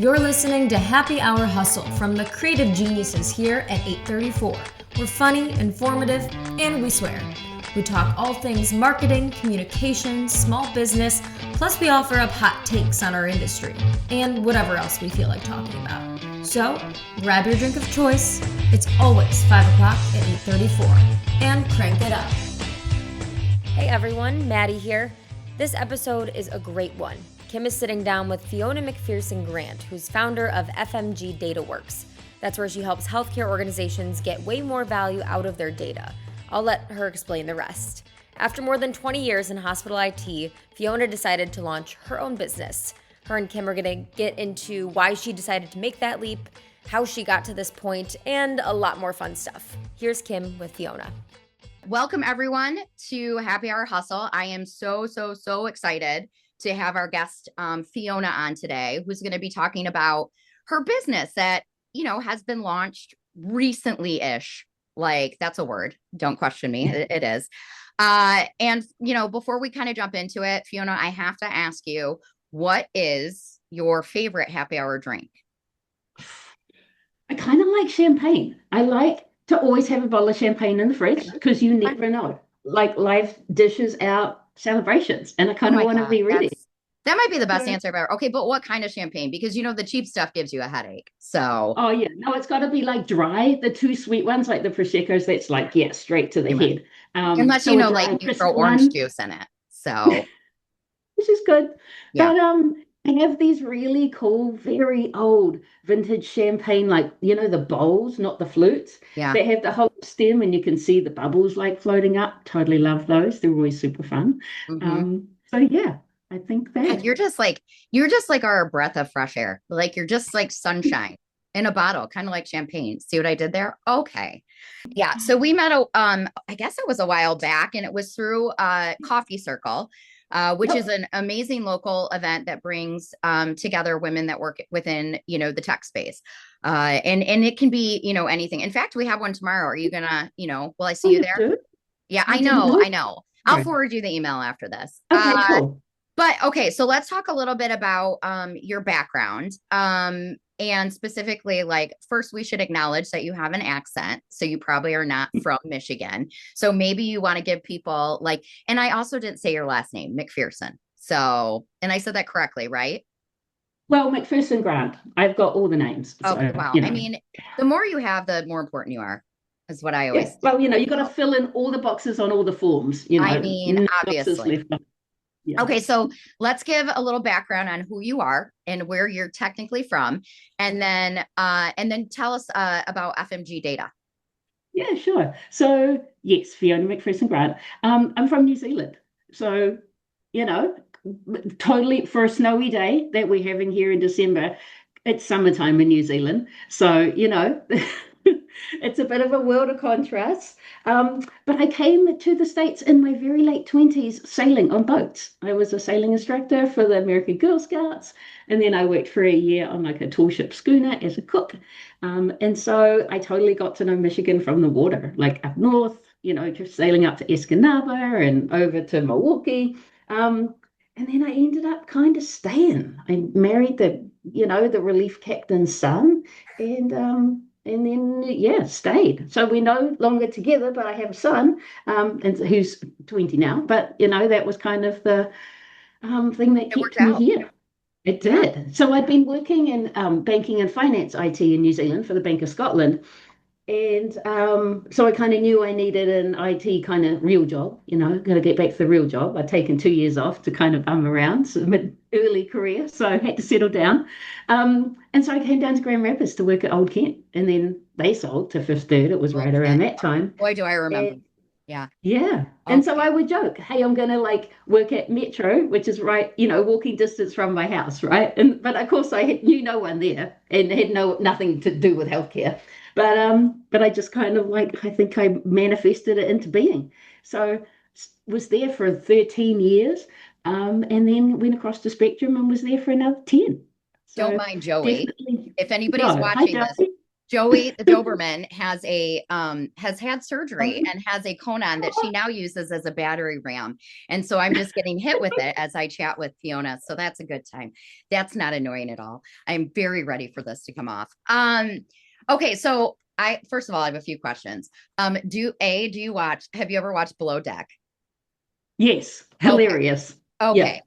You're listening to Happy Hour Hustle from the creative geniuses here at 834. We're funny, informative, and we swear. We talk all things marketing, communication, small business, plus we offer up hot takes on our industry and whatever else we feel like talking about. So, grab your drink of choice. It's always 5 o'clock at 8:34, and crank it up. Hey everyone, Maddie here. This episode is a great one. Kim is sitting down with Fiona McPherson Grant, who's founder of FMG DataWorks. That's where she helps healthcare organizations get way more value out of their data. I'll let her explain the rest. After more than 20 years in hospital IT, Fiona decided to launch her own business. Her and Kim are going to get into why she decided to make that leap, how she got to this point, and a lot more fun stuff. Here's Kim with Fiona. Welcome everyone to Happy Hour Hustle. I am so excited to have our guest Fiona on today, who's going to be talking about her business that, has been launched recently-ish. Like, that's a word. Don't question me. It is. And before we kind of jump into it, Fiona, I have to ask you, what is your favorite happy hour drink? I kind of like champagne. I like to always have a bottle of champagne in the fridge because you never know. Like, life dishes out celebrations, and I kind of want to be ready. That might be the best answer ever. Okay, but what kind of champagne? Because the cheap stuff gives you a headache. So oh yeah, no, it's got to be like dry. The too sweet ones, like the proseccos, that's like straight to the head. Unless you throw orange juice in it. So which is good. Yeah. But I have these really cool, very old vintage champagne, like the bowls, not the flutes. Yeah. They have the whole stem, and you can see the bubbles like floating up. Totally love those. They're always super fun. Mm-hmm. So yeah, I think that. Yeah, you're just like our breath of fresh air. Like, you're just like sunshine in a bottle, kind of like champagne. See what I did there? Okay. Yeah. So we met I guess it was a while back, and it was through Coffee Circle. Which is an amazing local event that brings together women that work within, the tech space. And it can be, anything. In fact, we have one tomorrow. Are you gonna, will I see you there? Do? Yeah, I know. I'll forward you the email after this. Okay, cool. But okay, so let's talk a little bit about your background. And specifically, like, first, we should acknowledge that you have an accent. So you probably are not from Michigan. So maybe you want to give people and I also didn't say your last name, McPherson. So, and I said that correctly, right? Well, McPherson Grant. I've got all the names. Oh, so, wow. I mean, the more you have, the more important you are, is what I always. Yes. Well, you got to fill in all the boxes on all the forms. I mean, obviously. Yeah. Okay, so let's give a little background on who you are and where you're technically from, and then tell us about FMG Data. Yeah, sure. So yes, Fiona McPherson Grant. I'm from New Zealand, so totally for a snowy day that we're having here in December. It's summertime in New Zealand, so it's a bit of a world of contrast. But I came to the States in my very late 20s sailing on boats. I was a sailing instructor for the American Girl Scouts, and then I worked for a year on like a tall ship schooner as a cook. And so I totally got to know Michigan from the water, like up north, just sailing up to Escanaba and over to Milwaukee. And then I ended up kind of staying. I married the relief captain's son, and then stayed. So we're no longer together, but I have a son, and who's 20 now. But that was kind of the thing that kept me here. It did. So I'd been working in banking and finance IT in New Zealand for the Bank of Scotland. And so I kind of knew I needed an IT kind of real job, got to get back to the real job. I'd taken 2 years off to kind of bum around, so mid-early career, so I had to settle down. And so I came down to Grand Rapids to work at Old Kent, and then they sold to Fifth Third. It was right around that time. Boy, do I remember. Yeah. Yeah. And so I would joke, hey, I'm going to work at Metro, which is right, walking distance from my house, right? But of course I knew no one there and had nothing to do with healthcare. But I just kind of I think I manifested it into being. So was there for 13 years, and then went across the spectrum and was there for another 10. So don't mind Joey. Definitely. If anybody's watching this, Joey Doberman has had surgery Oh, and has a Conan that she now uses as a battery ram. And so I'm just getting hit with it as I chat with Fiona. So that's a good time. That's not annoying at all. I'm very ready for this to come off. Okay, so I first of all I have a few questions. Do you watch, have you ever watched Below Deck? yes, Okay. hilarious. Yeah. Okay.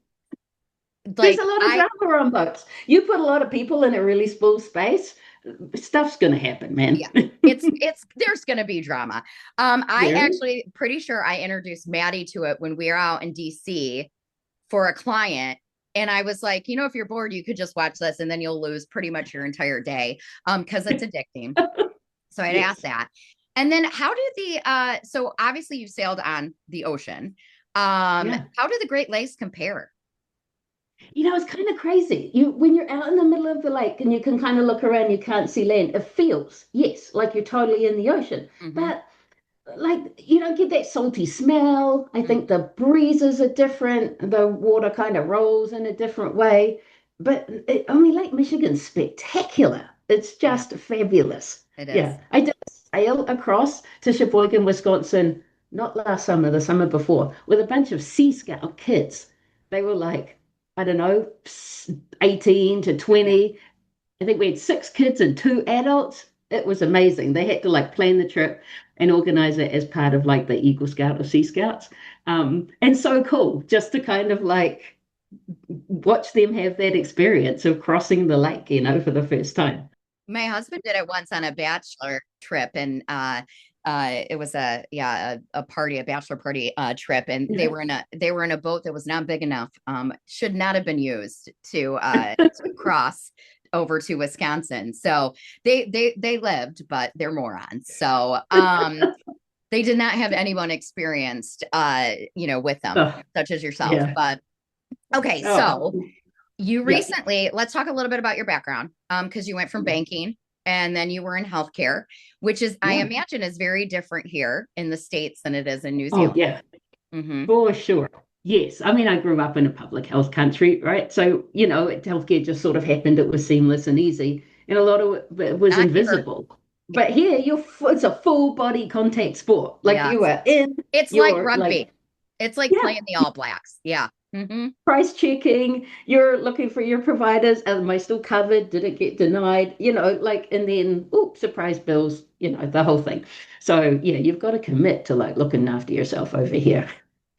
There's Like a lot of I drama on boats. You put a lot of people in a really small space, stuff's going to happen, man. Yeah, it's there's gonna be drama. I There is. actually pretty sure I introduced Maddie to it when we were out in DC for a client. And I was like, if you're bored, you could just watch this and then you'll lose pretty much your entire day. Because it's addicting. So I'd ask Yes. that. And then how do so obviously you sailed on the ocean. Yeah. How do the Great Lakes compare? It's kind of crazy. When you're out in the middle of the lake and you can kind of look around, you can't see land. It feels, yes, like you're totally in the ocean. Mm-hmm. But like you don't get that salty smell. I Mm, think the breezes are different. The water kind of rolls in a different way. But Lake Michigan's spectacular. It's yeah, just fabulous. it is. Yeah, I did a sail across to Sheboygan, Wisconsin, not last summer, the summer before, with a bunch of Sea Scout kids. They were like, I don't know, 18 to Yeah. 20. I think we had six kids and two adults. It was amazing. They had to like plan the trip and organize it as part of like the Eagle Scout or Sea Scouts. And so cool just to kind of like watch them have that experience of crossing the lake, for the first time. My husband did it once on a bachelor trip, and it was a party, a bachelor party trip, and Yeah. they were in a boat that was not big enough, should not have been used to cross over to Wisconsin. So they lived, but they're morons. So they did not have anyone experienced with them, Oh, such as yourself. yeah. But okay, Oh, so you yeah. recently, let's talk a little bit about your background. Because you went from banking and then you were in healthcare, which is, I Yeah. imagine, is very different here in the States than it is in New Oh, Zealand. yeah. Hmm. For sure. Yes. I mean, I grew up in a public health country, right? So, healthcare just sort of happened. It was seamless and easy, and a lot of it was Not here. invisible. But here, it's a full body contact sport. Like you Yes. are in, It's like you're like, rugby. It's like yeah, playing the All Blacks. Yeah. Hmm. price checking, you're looking for your providers. Am I still covered? Did it get denied? And then, oops, surprise bills, the whole thing. So, yeah, you've got to commit to like looking after yourself over here.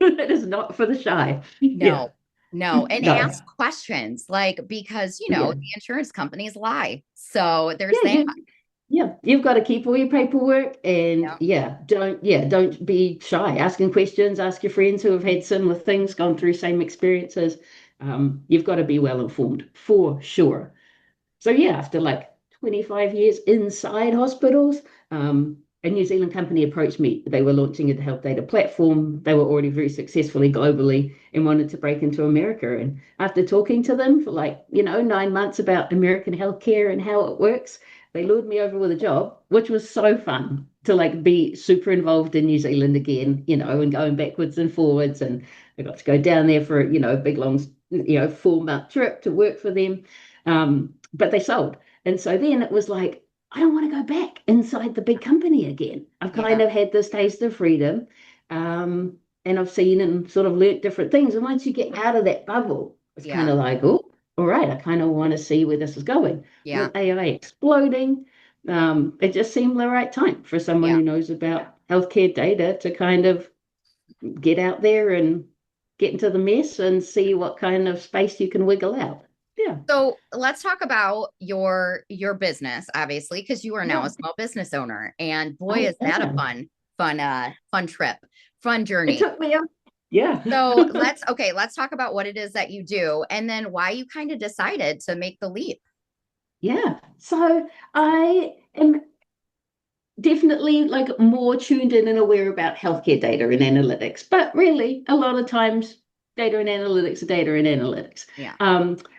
It is not for the shy. Yeah. No, no. And No. ask questions like, because, Yeah. the insurance companies lie. So there's Yeah, that. you've got to keep all your paperwork and Yeah. don't be shy. Asking questions, ask your friends who have had similar things, gone through same experiences. You've got to be well informed for sure. So yeah, after like 25 years inside hospitals, a New Zealand company approached me. They were launching a health data platform. They were already very successfully globally and wanted to break into America. And after talking to them for 9 months about American healthcare and how it works, they lured me over with a job, which was so fun to like be super involved in New Zealand again, and going backwards and forwards. And I got to go down there for, a big long, 4-month trip to work for them. But they sold. And so then it was like, I don't want to go back inside the big company again. I've kind Yeah. of had this taste of freedom. And I've seen and sort of learnt different things. And once you get out of that bubble, it's kind Yeah. of like, oh, all right, I kind of want to see where this is going. Yeah. With AI exploding, it just seemed the right time for someone Yeah. who knows about healthcare data to kind of get out there and get into the mess and see what kind of space you can wiggle out. Yeah. So let's talk about your business, obviously, because you are now Yeah. a small business owner. And boy, I is that a am. fun trip, fun It journey. took me a yeah. So let's talk about what it is that you do and then why you kind of decided to make the leap. Yeah. So I am definitely like more tuned in and aware about healthcare data and analytics, but really a lot of times data and analytics are data and analytics. Yeah.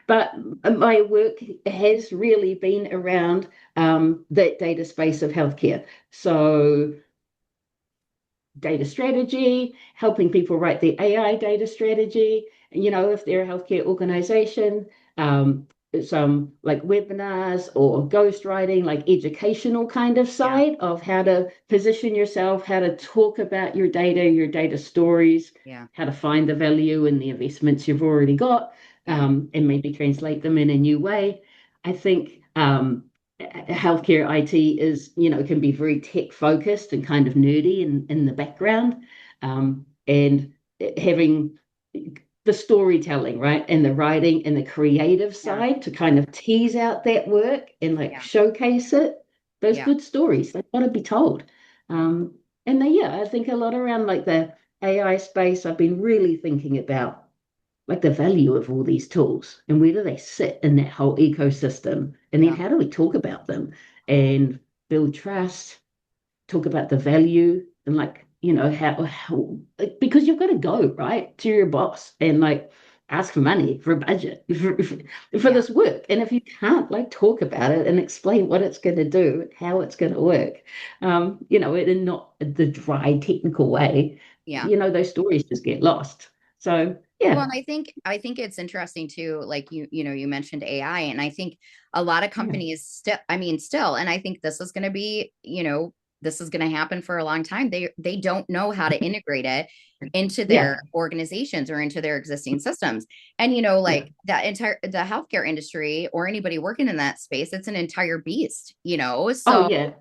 But my work has really been around that data space of healthcare. So data strategy, helping people write the AI data strategy, if they're a healthcare organization, some like webinars or ghostwriting, like educational kind of Yeah. side of how to position yourself, how to talk about your data stories, Yeah. how to find the value in the investments you've already got, Yeah. and maybe translate them in a new way. I think healthcare IT is, can be very tech focused and kind of nerdy in the background. And having the storytelling, right? And the writing and the creative Yeah. side to kind of tease out that work and like Yeah. showcase it. Those Yeah. good stories, they've got to be told. And yeah, I think a lot around like the AI space, I've been really thinking about like the value of all these tools and where do they sit in that whole ecosystem? And then Yeah. how do we talk about them and build trust, talk about the value and like how like, because you've got to go right to your boss and like ask for money for a budget for Yeah. this work, and if you can't like talk about it and explain what it's going to do, how it's going to work, in not the dry technical way, Yeah. those stories just get lost. So Well, yeah. and I think it's interesting too, like you mentioned AI, and I think a lot of Yeah. companies still, I mean, still, and I think this is going to be, this is going to happen for a long time. They don't know how to integrate it into Yeah. their organizations or into their existing systems. And Yeah. like the healthcare industry or anybody working in that space, it's an entire beast. Oh So yeah.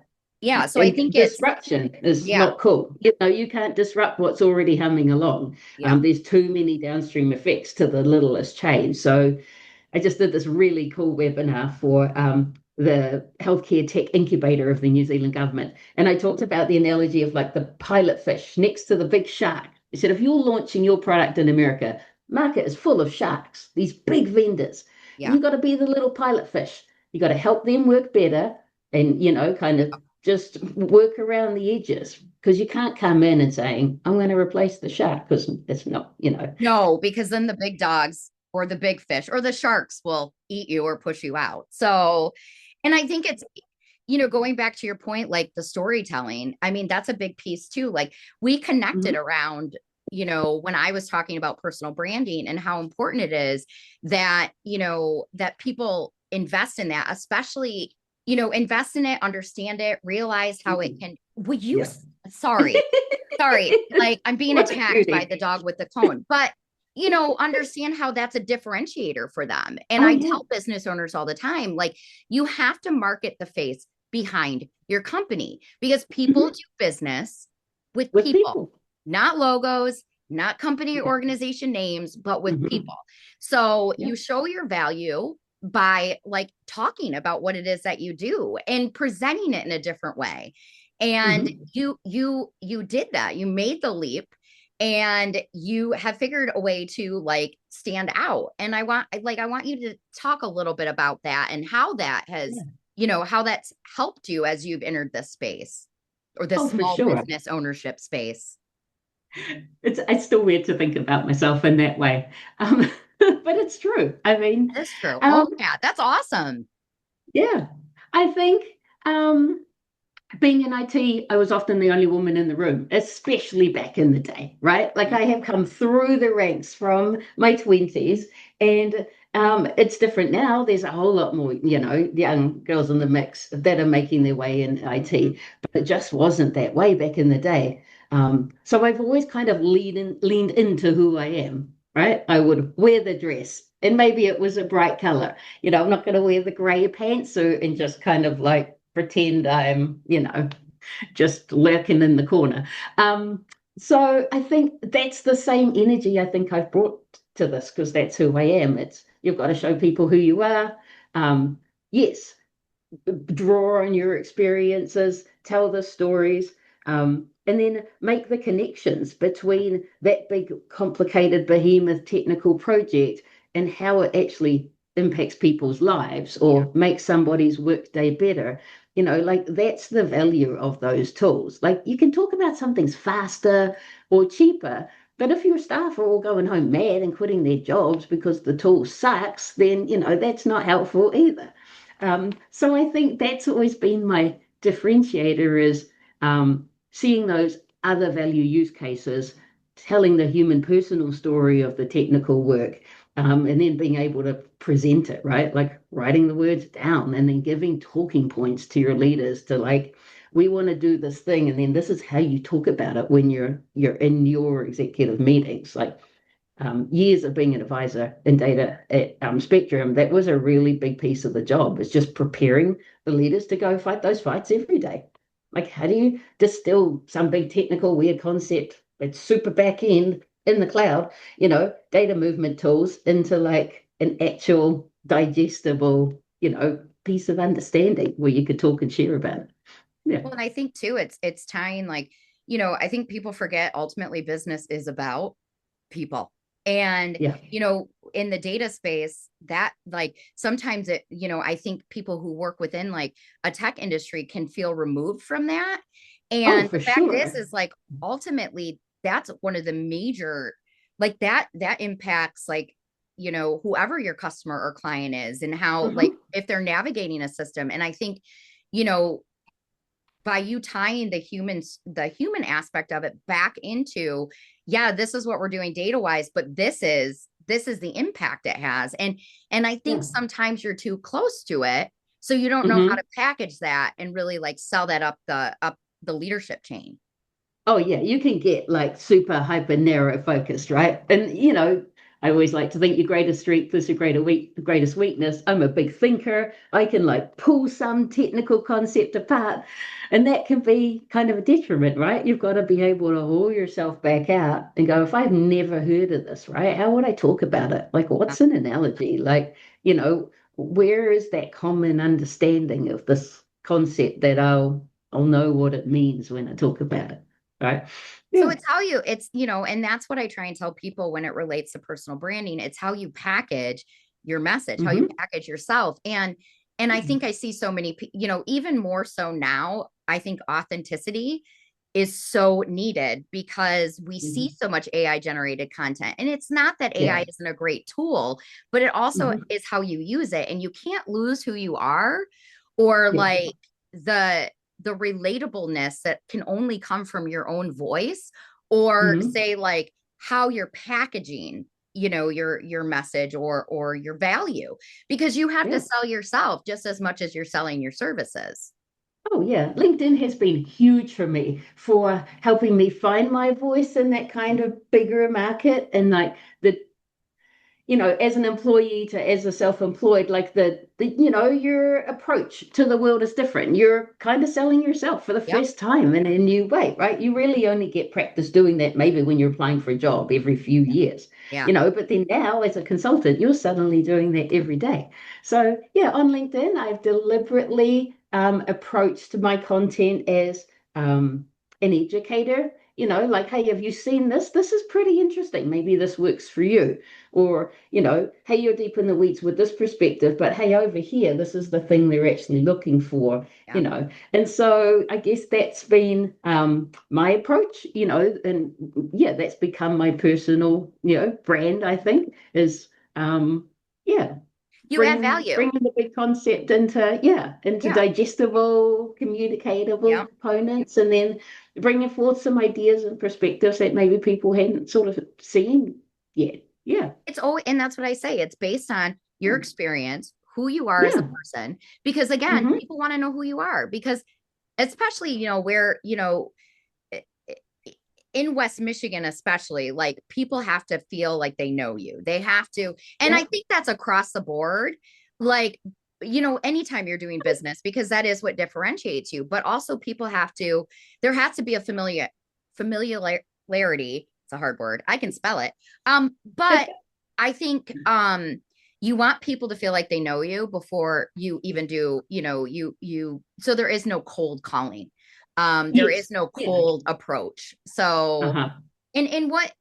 yeah, so I And think it's disruption is yeah, not cool. You can't disrupt what's already humming along. yeah, There's too many downstream effects to the littlest change. So I just did this really cool webinar for the healthcare tech incubator of the New Zealand government. And I talked about the analogy of like the pilot fish next to the big shark. I said, if you're launching your product in America, market is full of sharks, these big vendors. And yeah. you've got to be the little pilot fish. You got to help them work better and, kind of just work around the edges because you can't come in and saying, I'm going to replace the shark because it's not. No, because then the big dogs or the big fish or the sharks will eat you or push you out. So, and I think it's, going back to your point, like the storytelling, I mean, that's a big piece too. Like we connected Mhm. around, when I was talking about personal branding and how important it is that, that people invest in that, especially, invest in it, understand it, realize how it can, would you, Yeah. sorry, sorry, like I'm being What a attacked by cutie. the dog with the cone, but understand how that's a differentiator for them. And Oh I yeah. tell business owners all the time, like you have to market the face behind your company because people Mhm. do business with With people, people. not logos, not company Yeah. organization names, but with Mhm. people. So Yeah. you show your value by like talking about what it is that you do and presenting it in a different way. And Mhm. you did that. You made the leap and you have figured a way to like stand out. And I want you to talk a little bit about that and how that has, Yeah. how that's helped you as you've entered this space or this Oh, for small sure. business ownership space. It's still weird to think about myself in that way. But it's true. I mean, That is true. um, Oh yeah, that's awesome. yeah, I think um, being in IT, I was often the only woman in the room, especially back in the day, right? Like Yeah. I have come through the ranks from my 20s, and it's different now. There's a whole lot more, young girls in the mix that are making their way in Mhm. IT, but it just wasn't that way back in the day. So I've always kind of leaned into who I am, right? I would wear the dress, and maybe it was a bright color. I'm not going to wear the gray pantsuit and just kind of like pretend I'm, just lurking in the corner. So I think that's the same energy I think I've brought to this because that's who I am. It's you've got to show people who you are. Yes, draw on your experiences, tell the stories, and then make the connections between that big, complicated, behemoth technical project and how it actually impacts people's lives Yeah. or makes somebody's workday better. Like that's the value of those tools. Like you can talk about something's faster or cheaper, but if your staff are all going home mad and quitting their jobs because the tool sucks, then that's not helpful either. So I think that's always been my differentiator is seeing those other value use cases, telling the human personal story of the technical work, and then being able to present it, right? Like writing the words down and then giving talking points to your leaders to like, we want to do this thing, and then this is how you talk about it when you're in your executive meetings. Like years of being an advisor in data at Spectrum, that was a really big piece of the job. It's just preparing the leaders to go fight those fights every day. Like, how do you distill some big technical weird concept that's super back end in the cloud, data movement tools into like an actual digestible, piece of understanding where you could talk and share about it. Yeah. Well, and I think too, it's tying like, I think people forget ultimately business is about people. And, Yeah. In the data space, that like sometimes I think people who work within like a tech industry can feel removed from that. Oh, And for the fact sure. is like ultimately that's one of the major like that impacts like whoever your customer or client is and how like Mhm. if they're navigating a system. And I think you know by you tying the human aspect of it back into, yeah, this is what we're doing data wise, but this is the impact it has. And I think Yeah. sometimes you're too close to it, so you don't know how Mhm. to package that and really like sell that up the leadership chain. Oh yeah, you can get like super hyper narrow focused, right? And I always like to think your greatest strength is your greatest weakness. I'm a big thinker. I can like pull some technical concept apart, and that can be kind of a detriment, right? You've got to be able to haul yourself back out and go, if I've never heard of this, right? How would I talk about it? Like, what's an analogy? Like, where is that common understanding of this concept that I'll know what it means when I talk about it. Right. So Yeah. and that's what I try and tell people when it relates to personal branding. It's how you package your message, how you Hmm. package yourself. And I think I see so many, even more so now, I think authenticity is so needed because we see Hmm. so much AI generated content. And it's not that AI Yeah. isn't a great tool, but it also Hmm. is how you use it. And you can't lose who you are or Yeah. like the relatableness that can only come from your own voice or Hmm. say like how you're packaging your message or your value because you have to Yeah. sell yourself just as much as you're selling your services. Oh, yeah. LinkedIn has been huge for me for helping me find my voice in that kind of bigger market and like the as an employee to as a self-employed, like your approach to the world is different. You're kind of selling yourself for the Yep. first time in a new way, right? You really only get practice doing that maybe when you're applying for a job every few years, Yeah. but then now as a consultant, you're suddenly doing that every day. So yeah, on LinkedIn, I've deliberately approached my content as an educator. Like, hey, have you seen this? This is pretty interesting. Maybe this works for you. Or, hey, you're deep in the weeds with this perspective, but hey, over here, this is the thing they're actually looking for, Yeah. And so I guess that's been my approach, and yeah, that's become my personal, brand, I think, is yeah, You add bringing value. the big concept into Yeah. digestible, communicatable Yeah. components, and then bringing forth some ideas and perspectives that maybe people hadn't sort of seen yet. Yeah. And that's what I say. It's based on your Yeah. experience, who you are as a Yeah. person, because again, Hmm. people want to know who you are because especially, where, in West Michigan, especially, like people have to feel like they know you. They have to, and I Yeah. think that's across the board. Like, anytime you're doing business, because that is what differentiates you. But also, there has to be a familiarity. It's a hard word. I can spell it. But I think you want people to feel like they know you before you even do, so there is no cold calling. There Yes. is no Yeah. cold approach. So, Uh-huh. and what,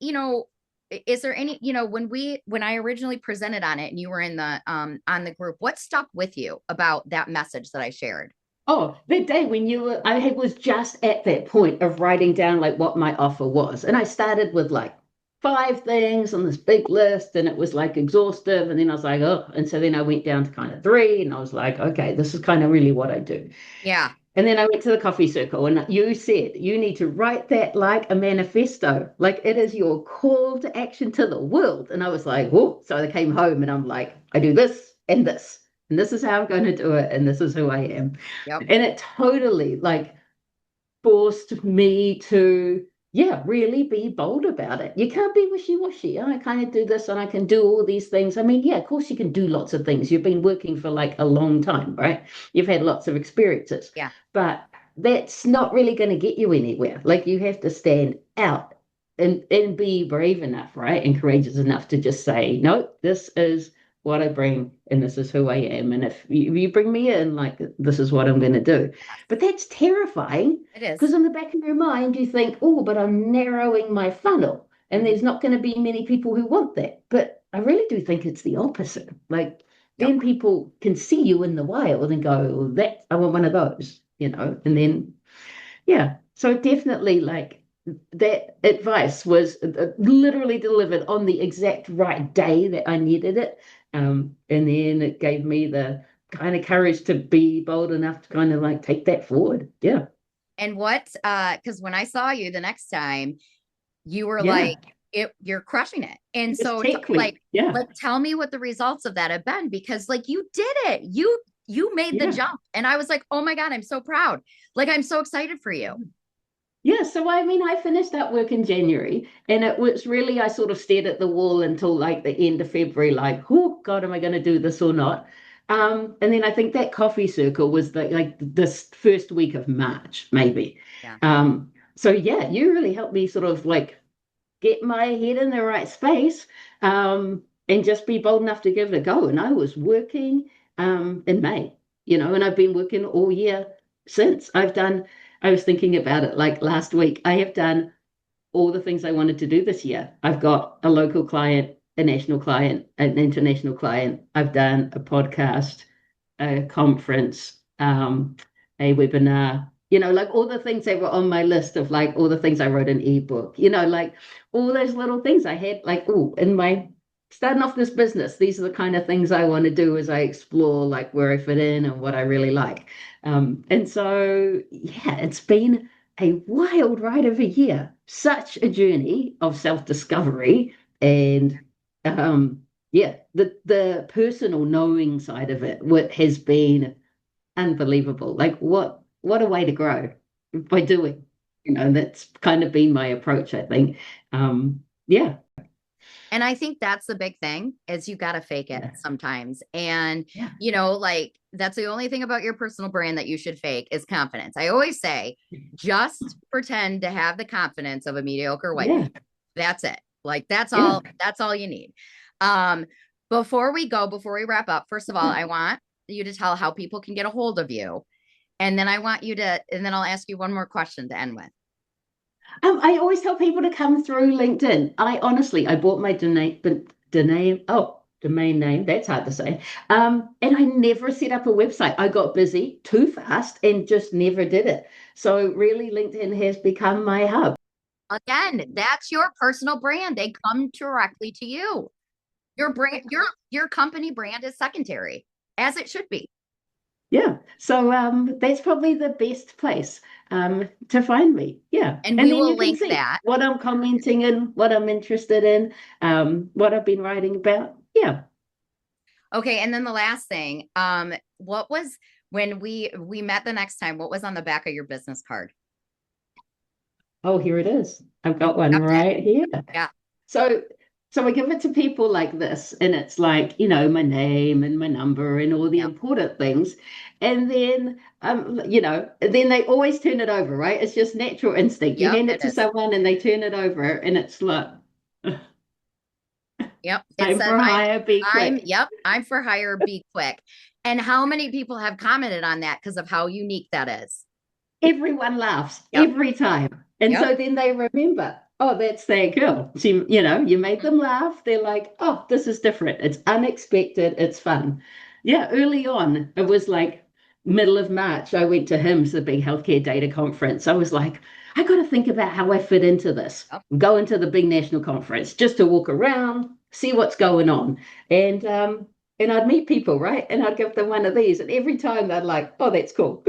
is there any, when I originally presented on it and you were in the on the group, what stuck with you about that message that I shared? Oh, that day when I was just at that point of writing down like what my offer was. And I started with like five things on this big list and it was like exhaustive. And then I was like, oh, and so then I went down to kind of three and I was like, okay, this is kind of really what I do. Yeah. And then I went to the coffee circle, and you said you need to write that like a manifesto, like it is your call to action to the world. And I was like, oh, so I came home and I'm like, I do this and this is how I'm going to do it, and this is who I am. Yep. And it totally like forced me to, yeah, really be bold about it. You can't be wishy-washy. Oh, I kind of do this and I can do all these things. I mean, yeah, of course you can do lots of things. You've been working for like a long time, right? You've had lots of experiences, Yeah. but that's not really going to get you anywhere. Like you have to stand out and be brave enough, right? And courageous enough to just say, no, this is what I bring and this is who I am. And if you bring me in, like this is what I'm going to do. But that's terrifying It is. because in the back of your mind, you think, oh, but I'm narrowing my funnel and there's not going to be many people who want that. But I really do think it's the opposite. Like Yep. then people can see you in the wild and go, oh, that I want one of those, and then, yeah. So definitely like that advice was literally delivered on the exact right day that I needed it. And then it gave me the kind of courage to be bold enough to kind of like take that forward. Yeah. And because when I saw you the next time, you were Yeah. like, you're crushing it. And Just so tech leap. Yeah. like tell me what the results of that have been, because like you did it. You made the Yeah. jump. And I was like, oh my God, I'm so proud. Like I'm so excited for you. Yeah, so I mean, I finished that work in January, and it was really, I sort of stared at the wall until like the end of February, like, oh God, am I going to do this or not? And then I think that coffee circle was like this first week of March, maybe. Yeah. So yeah, you really helped me sort of like get my head in the right space, and just be bold enough to give it a go. And I was working in May, and I've been working all year since. I was thinking about it like last week. I have done all the things I wanted to do this year. I've got a local client, a national client, an international client. I've done a podcast, a conference, a webinar, like all the things that were on my list of like all the things I wrote an ebook, like all those little things I had like, oh, in my starting off this business, these are the kind of things I want to do as I explore like where I fit in and what I really like. And so, yeah, it's been a wild ride of a year, such a journey of self-discovery and yeah, the personal knowing side of it, what has been unbelievable. Like what a way to grow by doing. That's kind of been my approach, I think. Yeah. And I think that's the big thing is you got to fake it Yeah. sometimes. And, Yeah. like that's the only thing about your personal brand that you should fake is confidence. I always say, just pretend to have the confidence of a mediocre white Yeah. man. That's it. Like that's Yeah. all you need. Before we wrap up, first of all, I want you to tell how people can get a hold of you. And then and then I'll ask you one more question to end with. I always tell people to come through LinkedIn. I bought my domain name. That's hard to say. And I never set up a website. I got busy too fast and just never did it. So really, LinkedIn has become my hub. Again, that's your personal brand. They come directly to you. Your brand, your company brand is secondary, as it should be. Yeah. So that's probably the best place to find me. Yeah. And And we then will you can link see that. what I'm commenting in, what I'm interested in, what I've been writing about. Yeah. Okay. And then the last thing, what was when we met the next time, what was on the back of your business card? Oh, here it is. I've got one Got that? right here. Yeah. So I give it to people like this, and it's like, my name and my number and all the Yep. important things. And then then they always turn it over, right? It's just natural instinct. You Yep, hand it it to is. someone and they turn it over, and it's like, Yep. It I'm says for hire, be quick. I'm for hire, be quick. And how many people have commented on that because of how unique that is? Everyone laughs Yep. every time. And Yep. so then they remember, oh, that's that girl. She, you made them laugh. They're like, oh, this is different. It's unexpected. It's fun. Yeah, early on, it was like middle of March. I went to HIMSS, the big healthcare data conference. I was like, I got to think about how I fit into this. Yep. Go into the big national conference just to walk around, see what's going on. And I'd meet people, right? And I'd give them one of these. And every time they'd like, oh, that's cool.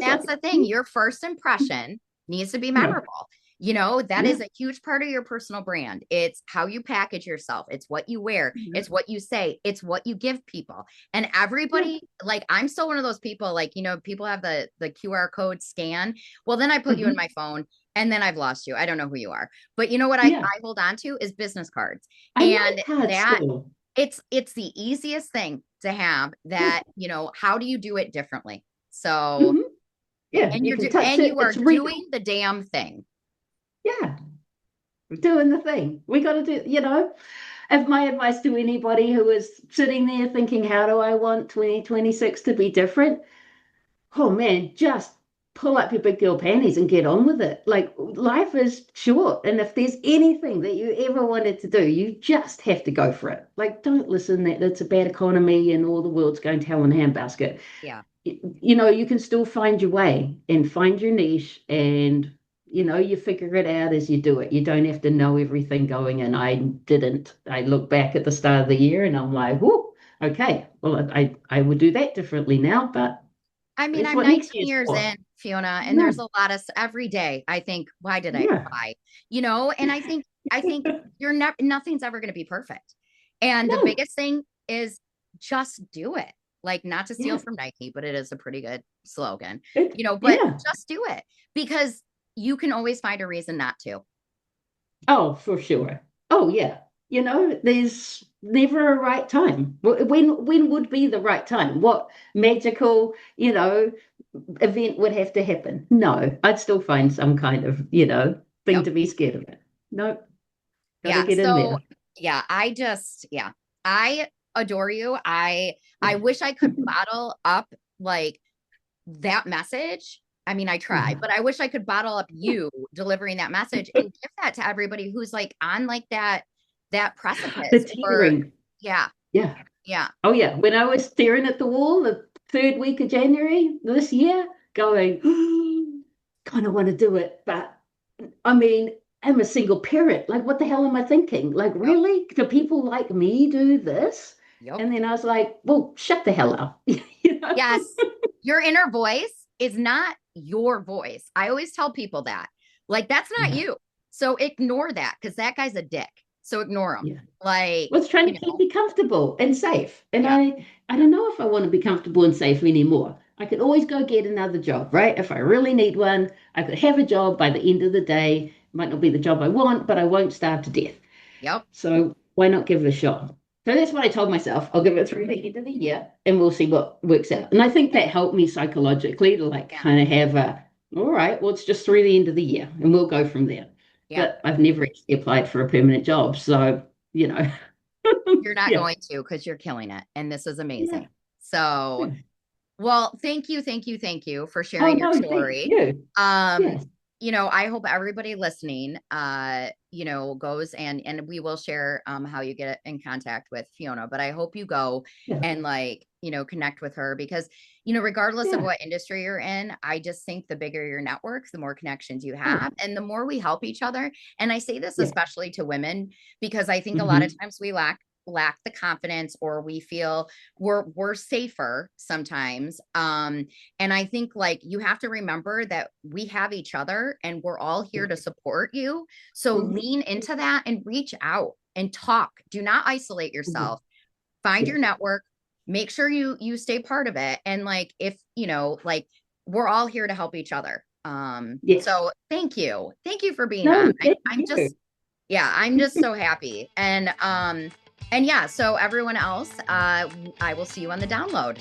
But that's the thing. Your first impression needs to be yeah, memorable. You know, that yeah, is a huge part of your personal brand. It's how you package yourself. It's what you wear. yeah, It's what you say. It's what you give people. And yeah. everybody, like, I'm still one of those people, like, people have the QR code scan. Well, then I put you in Mhm. my phone and then I've lost you. I don't know who you are. But you know what Yeah. I hold on to is business cards. I like And cards that still. it's the easiest thing to have Yeah. that, how do you do it differently? So, Hmm. Yeah. and You can touch and it. you are It's real. doing the damn thing. Yeah. We're doing the thing. We got to do, if my advice to anybody who is sitting there thinking, how do I want 2026 to be different? Oh man, just pull up your big girl panties and get on with it. Like life is short. And if there's anything that you ever wanted to do, you just have to go for it. Like, don't listen that it's a bad economy and all the world's going to hell in a handbasket. Yeah. You can still find your way and find your niche and you figure it out as you do it. You don't have to know everything going in. I didn't. I look back at the start of the year and I'm like, whoa, okay, well, I would do that differently now, but I mean, it's I'm what next 19 year's years for. in, Fiona, and Yeah, there's a lot of every day I think, why did I yeah. apply? And I think you're not nothing's ever going to be perfect. And the No, biggest thing is just do it. Like, not to steal yeah, from Nike, but it is a pretty good slogan, but yeah. just do it because you can always find a reason not to. Oh, for sure. Oh, yeah. There's never a right time. When would be the right time? What magical, event would have to happen? No, I'd still find some kind of, thing Yep. to be scared of it. Nope, got to Yeah. get in So there. yeah, I adore you. I wish I could bottle up like that message. I mean, I try, Uh-huh. but I wish I could bottle up Yeah. you delivering that message and give that to everybody who's like on like that The precipice for, tearing. yeah, Yeah. yeah, Oh, yeah. When I was staring at the wall the third week of January this year, going, kind of want to do it, but I mean, I'm a single parent. Like, what the hell am I thinking? Like, yep, really? Do people like me do this? yep. And then I was like, well, shut the hell up. You know? Yes. Your inner voice is not your voice. I always tell people that. Like, that's not Yeah, you. So ignore that because that guy's a dick. So ignore him. yeah. Like, Well, it's trying to keep me comfortable and safe. And yeah, I don't know if I want to be comfortable and safe anymore. I could always go get another job, right? If I really need one, I could have a job by the end of the day. It might not be the job I want, but I won't starve to death. yep, So why not give it a shot? So that's what I told myself. I'll give it through the end of the year and we'll see what works out. And I think that helped me psychologically to like yeah, kind of have all right, well, it's just through the end of the year and we'll go from there. yeah. But I've never actually applied for a permanent job. So, you know, You're not yeah, going to because you're killing it. And this is yeah, amazing. So, yeah. well, thank you for Oh, sharing your no, thank story. you. Um, Yes, I hope everybody listening, goes and we will share how you get in contact with Fiona, but I hope you go yeah, and connect with her because, regardless of yeah, what industry you're in, I just think the bigger your network, the more connections you oh, have and the more we help each other. And I say this yeah. especially to women because I think a lot of Hmm. times we lack the confidence or we feel we're safer sometimes. And I think you have to remember that we have each other and we're all here Yeah. to support you. So Hmm. lean into that and reach out and talk. Do not isolate Hmm. yourself. Find Yeah, your network. Make sure you stay part of it. And if we're all here to help each other. yes. So thank you. Thank you for being on. No, thank I'm you. just yeah, I'm just so happy. And yeah, so everyone else, I will see you on the download.